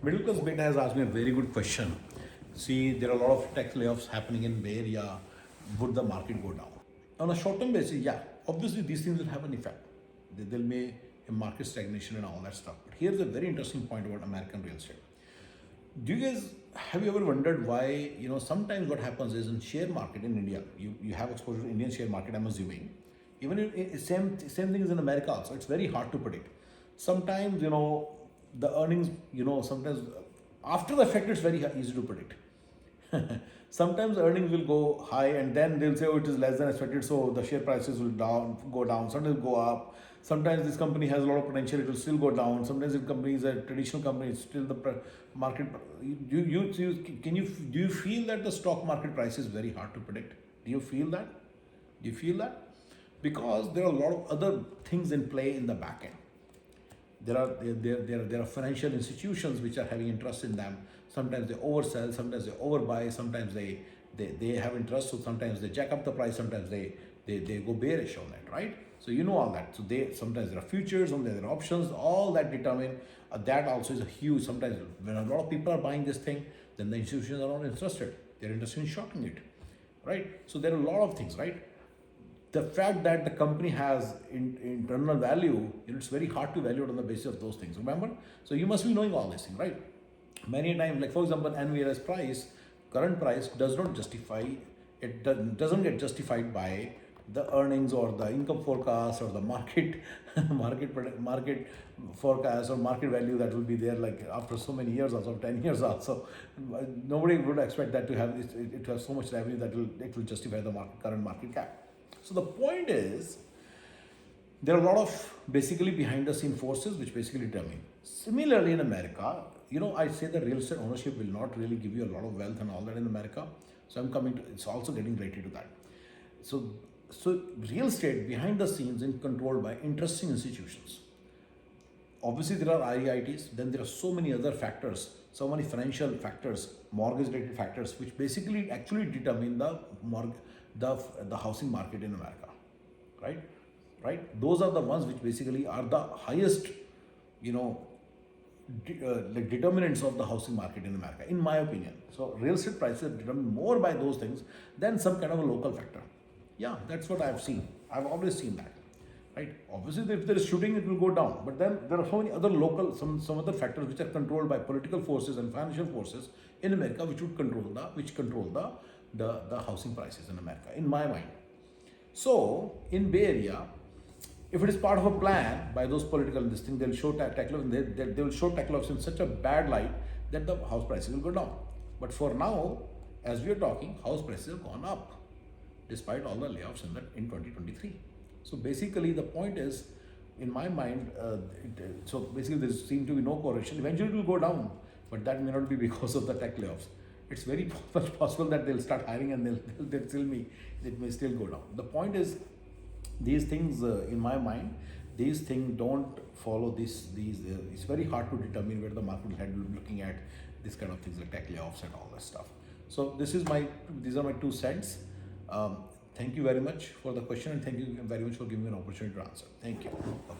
Middle class beta has asked me a very good question. See, there are a lot of tech layoffs happening in Bay Area. Would the market go down? On a short-term basis, yeah, obviously these things will have an effect. They'll make a market stagnation and all that stuff. But here's a very interesting point about American real estate. Do you guys have you ever wondered why, sometimes what happens is in share market in India, you have exposure to Indian share market, I'm assuming. Even same thing is in America also. It's very hard to predict. Sometimes, the earnings, sometimes after the effect, it's very easy to predict. Sometimes earnings will go high and then they'll say, oh, it is less than expected, so the share prices will go down, sometimes go up. Sometimes this company has a lot of potential, it will still go down. Sometimes if company is a traditional company, it's still the market. Do you feel that the stock market price is very hard to predict? Do you feel that? Do you feel that? Because there are a lot of other things in play in the back end. There are financial institutions which are having interest in them. Sometimes they oversell, sometimes they overbuy, sometimes they have interest, so sometimes they jack up the price, sometimes they go bearish on it, right? So you know all that. So sometimes there are futures, sometimes there are options, all that determine that also is a huge. Sometimes when a lot of people are buying this thing, then the institutions are not interested. They're interested in shorting it, right? So there are a lot of things, right? The fact that the company has internal value, it's very hard to value it on the basis of those things, remember? So you must be knowing all these things, right? Many times, like for example, NVR's price, current price does not justify, doesn't get justified by the earnings or the income forecast or the market forecast or market value that will be there like after so many years also, 10 years also. Nobody would expect that to have it to have so much revenue that it will justify the current market cap. So the point is, there are a lot of basically behind the scene forces which basically determine. Similarly in America, I say that real estate ownership will not really give you a lot of wealth and all that in America. So it's also getting related to that. So real estate behind the scenes is controlled by interesting institutions. Obviously there are IITs, then there are so many other factors, so many financial factors, mortgage related factors, which basically actually determine the housing market in America, right? Those are the ones which basically are the highest, like determinants of the housing market in America, in my opinion. So real estate prices are determined more by those things than some kind of a local factor. Yeah, that's what I've seen. I've always seen that, right? Obviously, if there is shooting, it will go down. But then there are so many other local, some other factors which are controlled by political forces and financial forces in America, which control the housing prices in America, in my mind. So in Bay Area, if it is part of a plan by those political this thing, they'll show tech layoffs, they will show tech layoffs in such a bad light that the house prices will go down. But for now, as we are talking, house prices have gone up despite all the layoffs in 2023. So basically the point is, in my mind, so basically there seems to be no correlation. Eventually it will go down, but that may not be because of the tech layoffs. It's very much possible that they'll start hiring and it may still go down. The point is, these things, in my mind, these things don't follow these. It's very hard to determine where the market will head looking at this kind of things like tech layoffs and all that stuff. So these are my 2 cents. Thank you very much for the question, and thank you very much for giving me an opportunity to answer. Thank you. Bye-bye.